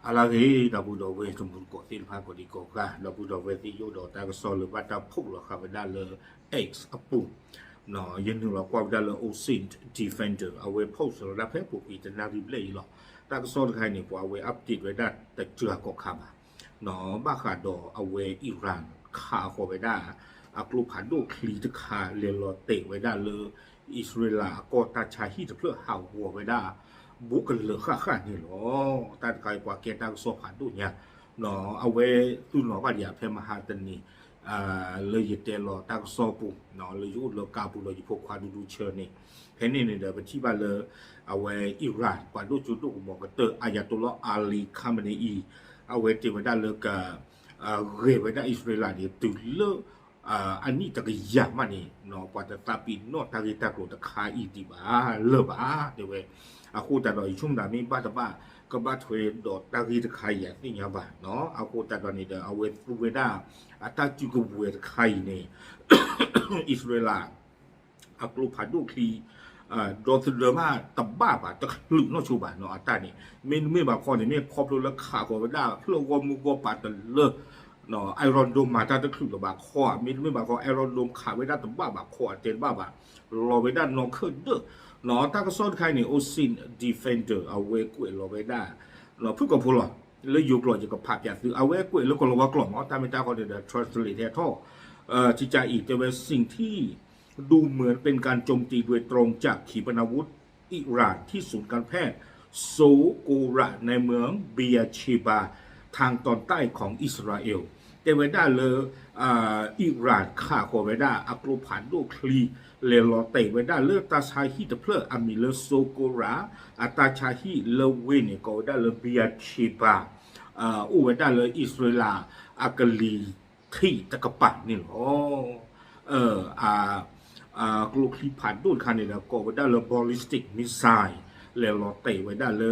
ala ge da bu do we tum ko tin pha ko di ko ka da bu do we ti yo do ta ko so le ba ta phuk lo kha ba da le x apu no yin nu lo kwa da le o sint defender awe post lo da phe pu pi ta na bi play lo ta ko so khai ni kwa we update we da ta chua ko kha ba no ba kha do awe iran kha ko we da aklu pha do kli ta kha le lo te we da le Israelก็ตาชาฮีจะเพื่อหาหัวไว้ได้บุกกันเหลือข้านี่หรอตาไกลกว่าเกตาโซผ่านดูเนี่ยเนาะเอาไว้ตู้หนอว่าอย่าเพิ่มมาหาตันนี่เลยยึดเตลอตาโซปุเนาะเลยยุดเลยกาบุเลยพวกควาดูเชิญนี่แค่นี้เนี่ยเดี๋ยวไปที่บ้านเลยเอาไว้อิหร่านกว่าดูจุดดูบอกกันเตออายาตุลลอฮ์อาลีคาเมนีอีเอาไว้ที่ไว้ได้เลยกับเรียไว้ได้อิสราเอลเนี่ยตื่นเลิกอันนี้ตะกี้ยามันนี่เนาะกว่าจะตาปีนอตากิตาโกตะคาอีติบาเลบาเดี๋ยวอาคูแต่ดอยชุ่มดามีบ้าตะบ้าก็บ้าถวยดอกตากิตะคายอย่างนี้ยาบ้าเนาะอาคูแต่ดอยนี่เดี๋ยวเอาเวฟูเวด้าอัตาจิกเวตะคายนี่อิสราเอลอากลูพัดดูคีดอสเดอร์มาตะบ้าบ้าตะหลุนอชูบ้าเนาะอัตานี่ไม่บาคอนี่ไม่ครอบรู้แล้วขาก็เวด้าเพื่อว่ามุกว่าปาตะเลเนาะไอรอนโดมมาถ้าจะขึ้นกับบาคอไม่บาคอไอรอนโดมขาไว้ได้แต่บ้าบาคอเจนบ้าบารอไว้ได้นองขึ้นเด้อเนาะถ้าก็ซ่อนใครเนี่ยโอซินดีเฟนเดอร์เอาไว้กุ้ยรอไว้ได้เนาะพูดกับพูดหรอแล้วอยู่กลออยู่กับผักอย่างคือเอาไว้กุ้ยแล้วก็รอว่ากล่องเนาะถ้าไม่ได้ก็เดี๋ยว translate แท้ท่อที่จะอีกจะเป็นสิ่งที่ดูเหมือนเป็นการโจมตีโดยตรงจากขีปนาวุธอิหร่านที่ศูนย์การแพทย์โซโกระในเมืองเบียชีบาทางตอนใต้ของอิสราเอลแต่เวลาเลยอิหร่านข่าโคเวดาอักโลผ่านดูคลีเลโลเตเวดาเลือตาชาฮีตเพลอามิเลโซโกราอัตาชาฮีเลเวเนโกเวดาเลเบียชีบาอูเวดาเลอิสราเอลอากลีที่ตะกปะนี่หรอกลูคลีผ่านดูคันนี่แล้วก็เวดาเลบอลิสติกมิสไซล์เลโลเตเวดาเล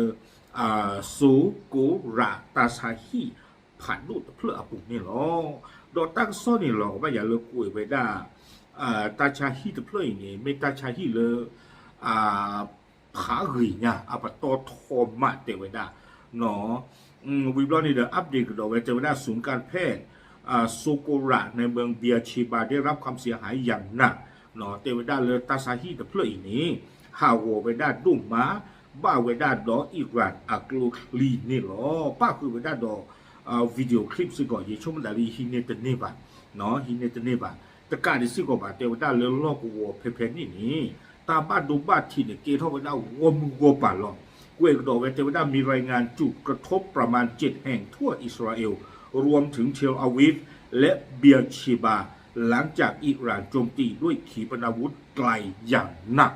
โซโกราตาชาฮีผ่านดูเพื่ออาปุนี่หรอดอตั้งซ้อนนี่หรอว่าอย่าเลิกกุยไปได้ตาชาฮีตเพื่ออย่างนี้ไม่ตาชาฮีเลยผาหึยเนี่ยอาปัตโตทอมมาเตไว้ได้เนาะวิบลอนี่เดี๋ยวอัปเดตกันเอาไว้เจอไว้ได้ศูนย์การแพทย์โซโกระในเมืองเบียชีบาได้รับความเสียหายอย่างหนักเนาะเตไว้ได้เลยตาชาฮีตเพื่ออย่างนี้หาวัวไปได้ดุ่มม้าบ้าไว้ได้ดออิรันอักลูคลีนี่หรอป้าคือไว้ได้ดอวิดีโอคลิปสิก่อนยิ่งช่วงนั้นฮินเนตเนบะเนาะฮินเนตเนบะแต่การที่สิก่อนบาเทวดาเลี้ยงลอกวัวเพนนี่ตาบ้านดูบ้านที่เนี่ยเกท่าไปได้วัวมือวัวป่าหรอกเวกดอกเทวดามีรายงานจุดกระทบประมาณ7แห่งทั่วอิสราเอลรวมถึงเทลอาวิฟและเบียร์ชีบาหลังจากอิหร่านโจมตีด้วยขีปนาวุธไกลอย่างหนัก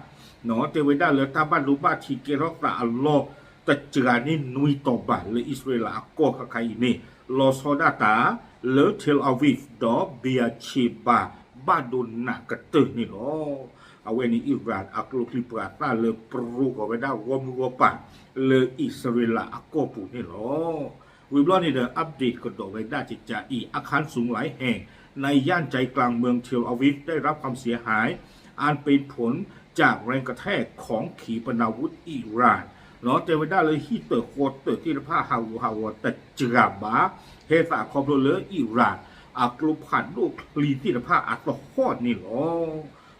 เนาะเทวดาเลี้ยงตาบ้านดูบ้านที่เกท่าไปอัลลอฮ์แต่เจอนี่นุยต่อบ้านเลยอิสราเอลก็ใครนี่ลอซอดาตาเลเทลอาวิฟดอเบียชีบาบ้านโดนหนักกระตือนี่หรอเอาไว้ในอิหร่านอักโลคลิปราตาเลปรูกเอาไว้ได้วมวัวป่าเลอิสราเอลก็ปูนี่หรอวิบลอนี่เดออัปเดตก็ดอกไว้ได้จิตใจอีอาคารสูงหลายแห่งในย่านใจกลางเมืองเทลอาวิฟได้รับความเสียหายอันเป็นผลจากแรงกระแทกของขีปนาวุธอิหร่านเนาะเจอไว้ได้เลยฮีเตอร์โคตเตอร์ที่ผ้าฮาวแต่จราบาเฮฟาคอมโบเลอร์อิหร่านอักลุพันลูกคลีที่ผ้าอัตโคตนี่หรอ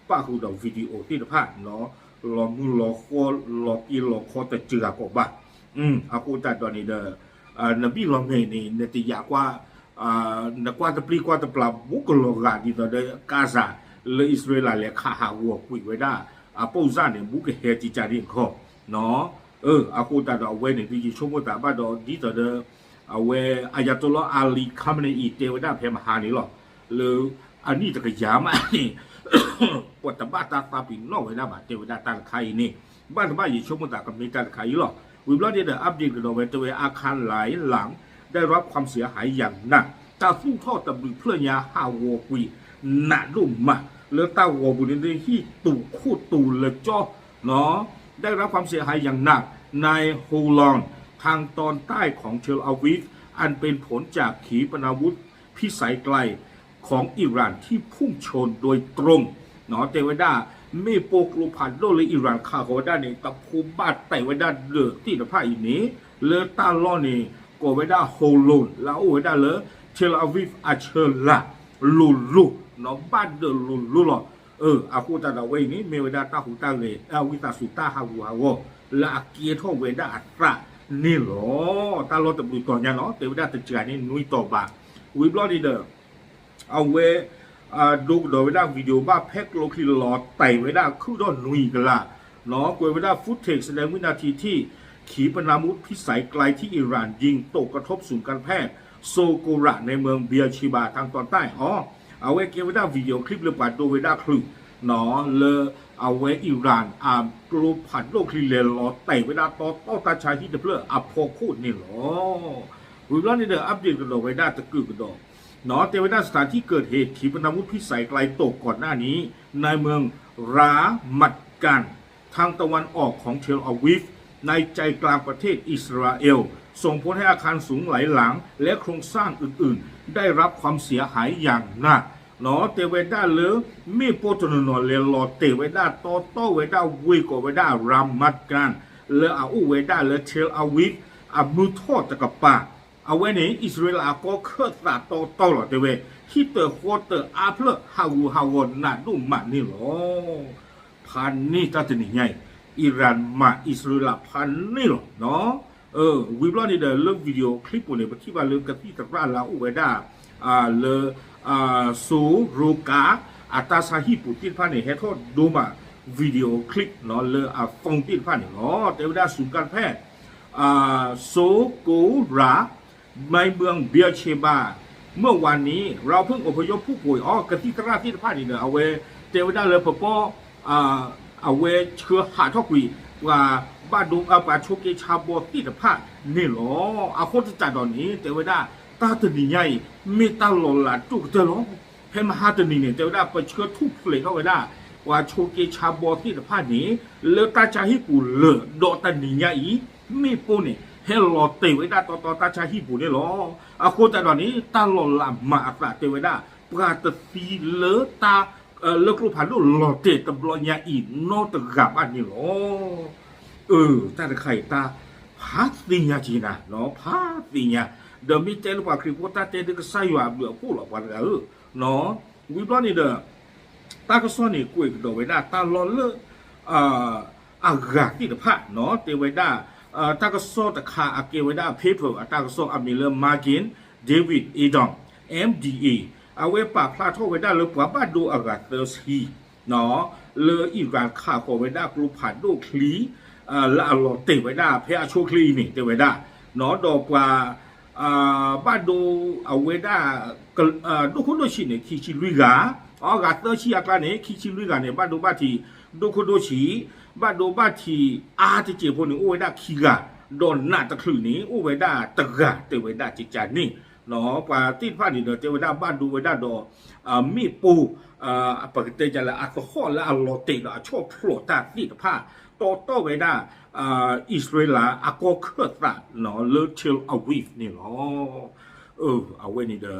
ป้าคือดอกวิดีโอที่ผ้าเนาะลอมือลอโคลอกีลอโคแต่จราบบ้าอากูแต่ตอนนี้เด้อนบีลอเมนี่เนติยากว่านักว่าตะปลีกว่าตะปลาบุกโลกาดีต่อเดกาซาเลยอิสราเอลเลยข้าหาวัวคุยไว้ได้ปูซาเนี่ยบุกเฮจิจาริงข้อเนาะอากูแต่เอาไว้ในที่ชมว่าแต่บ้านเราดีต่อเดเอาไว้อายาตุลลอฮ์อาลีคาเมนีอีเทวดาเพมหานี่หรอหรืออันนี้จะกระยามอันนี้ปวดตาบ้าตาตาปิ่นนอกไว้ได้บ้านเทวดาตาไข่นี่บ้านยิ่งชมว่าแต่กับมีตาไข่หรอวิบลอนี่เดออัปเดตกันเอาไว้ตัวอาคารหลายหลังได้รับความเสียหายอย่างหนักตาสู้ท่อตะบึกเพื่อยาฮาวกุยหนาดุมมาเลือตาวัวบุญในที่ตู่คู่ตู่เลยจ้อเนาะได้รับความเสียหายอย่างหนักในโฮลอนทางตอนใต้ของเทลอาวิฟอันเป็นผลจากขีปนาวุธพิสัยไกลของอิหร่านที่พุ่งชนโดยตรงเนาะเทวดาไม่โปกลูผ่านโลเลยอิหร่านข่าวว่าด้านนี้ตะพูบ้านแต่ว่าด้านเลือที่ตะผ้าอีนี้เลือตาล้อนี่ ก็ไว้ได้โฮโลนแล้วไว้ได้เลยเทลอาวิฟอาเชล่าลุลุเนาะบ้านเดลุลุหรออากูตาดาเวนี่เมเวดาตาหูตาเลยวิตาสุตาฮาวฮาวละเกียท่อเวดาอัตรานี่หรอตาลอตบุตรเนี่ยเนาะแต่เวดาตะจานี่นุยต่อบาวิบลอดีเดอเอาเวดูโดยเวลาวิดีโอบ้าแพ็กโลคิลอไต่เวลาคู่ดอนนุยกันละเนาะเวลาฟุตเทคแสดงวินาทีที่ขีปนาวุธพิสัยไกลที่อิหร่านยิงตกกระทบศูนย์การแพทย์โซโกระในเมืองเบียชิบาทางตอนใต้เอาไว้เก็บไว้ได้วิดีโอคลิปเรือปัดโดยเวลาคลึกเนาะเลยเอาไว้อิหร่านกลุ่มผัดโลกคลีเลนล้อไต่เวลาต่อตาชายที่เดเปลอพอคูดนี่หรอวิบลอนี่เดออัปเดตกันโดยเวลาตะกือกันโดเนาะแต่เวลาสถานที่เกิดเหตุขีปนาวุธพิสัยไกลตกก่อนหน้านี้ในเมืองรามัดกันทางตะวันออกของเทลอาวิฟในใจกลางประเทศอิสราเอลส่งผลให้อาคารสูงหลายหลังและโครงสร้างอื่นๆได้รับความเสียหายอย่างหนักเนาะเตเวด้าเลมีโปรตนนเลลอเตเวด้าโตเวด้าวิโกเวด้ารามัดกันเลอูเวด้าเลเทลอาวิฟมุทอตะกับปาเอาไว้ในอิสราเอลก็เคลื่อนตาโตหรอเตเวที่เตอร์โคเตอร์อาเพลฮาวนาดูมันนี่หรอพันนี่ตัดนี่ไงอิหร่านมาอิสราเอลพันนี่หรอเนาะวิบลอนี่เดเรื่องวิดีโอคลิปเนี่ยที่ว่าเรื่องกะทิตะราลาอูเวด้าเลสูรูกาตาซาฮิปูตินพันเนี่ยเฮทอดูมาวิดีโอคลิปเนาะเลฟงตินพันเนี่ยเนาะแต่เวลาศูนย์การแพทย์โซโกราในเมืองเบียเชบาเมื่อวันนี้เราเพิ่งอพยพผู้ป่วยกะทิตะราที่พันเนี่ยเอาไว้แต่เวลาเลยพอเอาไว้เชื้อหาทอกวีว่าบ้านดูปาโชเกชาบอติดผ้านี่หรอคนจะจัดตอนนี้แต่ว่าได้ตาตนีใหญ่ไม่ตาหล่อหลาจุกเจอหรอให้มาหาตนีเนี่ยแต่ว่าได้ไปเชื้อทุบเลยเข้าไปได้ว่าโชเกชาบอติดผ้านี้เลือตาชาฮิปูเลือดตนีใหญ่ไม่ปูเนี่ยให้หล่อเตไว้ได้ต่อตาชาฮิปูเนี่ยหรอคนจัดตอนนี้ตาหล่อหลามาอักเตไว้ได้ปราตตีเลือตาเลิกรูปผ่านรูปหล่อเตะตบลอยาอีโนตกับอันนี้หรอแต่ใครตาพาติญาจีนะเนาะพาติญาเดี๋ยวมีเจลปากคลิปว่าตาเตะดึกใส่ว่าเบื่อพูดหรอกวันเนาะวิบลอนี่เด้อตาก็ซ้อนนี่กุยกระโดดไว้ได้ตาหล่อเลิกอากาศที่ตะพะเนาะเตไว้ได้ตาก็ซ้อนตะขาอาเกไว้ได้เพเปอร์ตาก็ซ้อนอามิเลอร์มาร์กินเดวิดอีดอง MDAเอาไว้ปากพลาดโทษไว้ได้เลยกว่าบ้านดูอากาศเตอร์ซีเนาะเลยอีกการข่าวขอไว้ได้กลุ่มผ่านดูคลีละอร่อยเตะไว้ได้เพื่อโชว์คลีนี่เตะไว้ได้เนาะดอกว่าบ้านดูเอาไว้ได้ดูคนดูชีเนี่ยคิชิลุยกาอากาศเตอร์ชีอาการเนี่ยคิชิลุยกาเนี่ยบ้านดูบ้านที่ดูคนดูชีบ้านดูบ้านที่ที่เจ็บคนหนึ่งเอาไว้ได้ขี้กาโดนหน้าตะคลื่นนี้เอาไว้ได้ตะกาเตะไว้ได้จิตใจนี่เนาะกว่าที่ผ่านนี่เนาะเตะไว้ได้บ้านดูไว้ได้ดอกมีปูปกติจะละอัตโคละอร่อยเตะละชอบโผล่ตาที่ตะผ้าโตไว้ได้อิสราเอลก็เคลื่อนตาเนาะเลือเชลอาวิฟนี่เนาะเอาไว้นี่เด้อ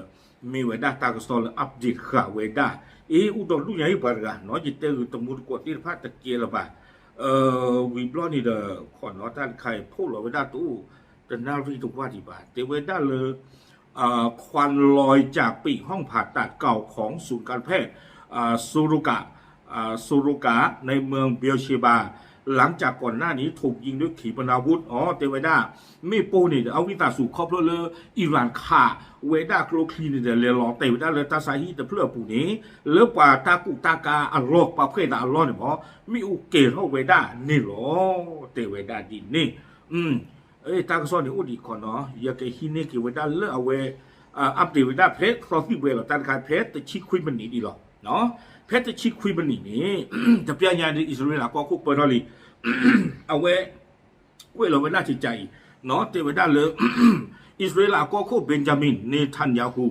มีไว้ได้ตากระสอนอัปเดตข่าวไว้ได้อุดรลูกใหญ่ปะกันเนาะจิตเตอร์ตมุดกวดที่ผ้าตะเกียร์ละป่ะวิบล้อนี่เด้อขอเนาะท่านใครพูดไว้ได้ตู้แต่น่ารีทุกว่าที่ป่ะเตไว้ได้เลยควันลอยจากปีกห้องผ่าตัดเก่าของศูนย์การแพทย์ซูรุกะในเมืองเบียเชบาหลังจากก่อนหน้านี้ถูกยิงด้วยขีปนาวุธเตเวด้าไม่ปูนี่เอาวิตาสู่ครอบครัวเลยอิหร่านฆ่าเวด้าโคลคลีนี่เดเลลอเตเวด้าเลยตาซาฮีแต่เพื่อปูนี้เลือกว่าตากุตากาอัลลอฮ์ประเภทอัลลอฮ์เนี่ยมีอุเกเท่าเวด้านี่หรอเตเวด้าดินนี่ตากระสอนนี่อุดีก่อนเนาะอยากให้ฮินนี่เกี่ยวกับเรื่องเอาไว้อัปเดตไว้ได้เพจครอฟี่เวลตันการเพจแต่ชิคุยมันหนีดีหรอเนาะเพจแต่ชิคุยมันหนีนี่จะเปลี่ยนยังไงอิสราเอลก็คุกเปิดอะไรเอาไว้เวลาไว้น่าจิตใจเนาะเตไว้ได้เลยอิสราเอลก็คุกเบนจามินเนทันยาฮู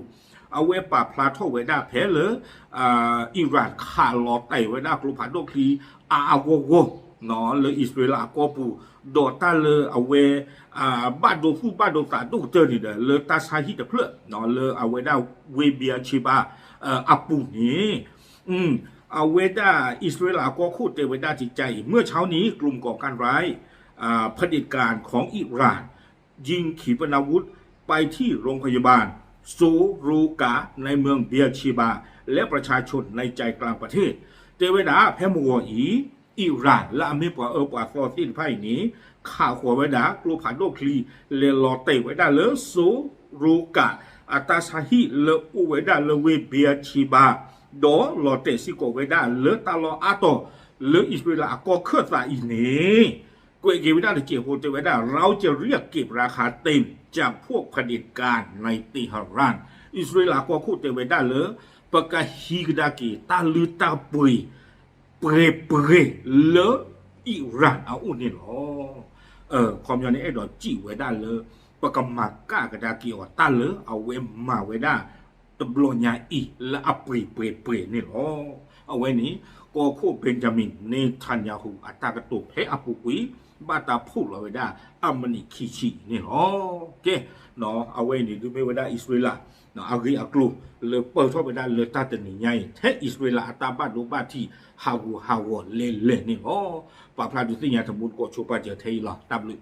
เอาไว้ป่าพลาโตไว้ได้เพจเลยอิหร่านฆ่าล้อไตไว้ได้กลุ่มผ่านโดคีโกเนาะเลยอิสราเอลก็ปูโดดตาเลยเอาไว้บ้านโดฟูบ้านโดตาดูเจอนี่เด้อเลยตาชายที่เพื่อเนาะเลยเอาไว้ได้เวเบียชิบาปูนี่เอาไว้ได้อิสราเอลก็คู่เตไว้ได้จิตใจเมื่อเช้านี้กลุ่มก่อการร้ายเผด็จการของอิหร่านยิงขีปนาวุธ ไปที่โรงพยาบาลซูรูกาในเมืองเบียร์ชีบาและประชาชนในใจกลางประเทศเทวดาแพมวัวอิหร่านและอเมริกาปาฟอร์ตินไพ่นี้ข่าวหัวไว้ด่ากลูผ่านโลกคลีเลลอเตไว้ด่าเลซูรูกาอัตาซาฮิเลอูไว้ด่าเลเวเบียชีบาโดลอเตซิโกไว้ด่าเลตาลออาโตเลอิสราเอลก็เคลื่อนอีนี้กวยเกวิด้าเกี่ยวกับเทวดาเราจะเรียกเก็บราคาเต็มจากพวกเผด็จการในติฮารานอิสราเอลก็คู่เทวดาเลปะกะฮิกดากีตาลือตาปุยเปรเลอิหร่านเอาอุ่นนี่หรอความยาวนี้ไอ้ดอกจีไว้ได้เลยปะกะมากากระดากีว่าตาเลเอาเวมาไว้ได้ตบลญาอีและอปรีเปรนี่หรอเอาไว้นี้ก็คู่เบนจามินเนทันยาฮูอัตากระตุกให้อปุกุยบาตาพูดเราไว้ได้อามนิคิชินี่หรอโอเคเนาะเอาไว้นี่ดูไม่ไว้ได้อิสราเอลเนาะอากีอักลูเลเปิดเข้าไปได้เลยตาตนี่ใหญ่แท้อิสราเอลอัตาบ้านดูบ้านที่ฮาวนี่หรอปาพลาดุสิญาธมุนก็ชูปาเจเทยล่ะตับลุ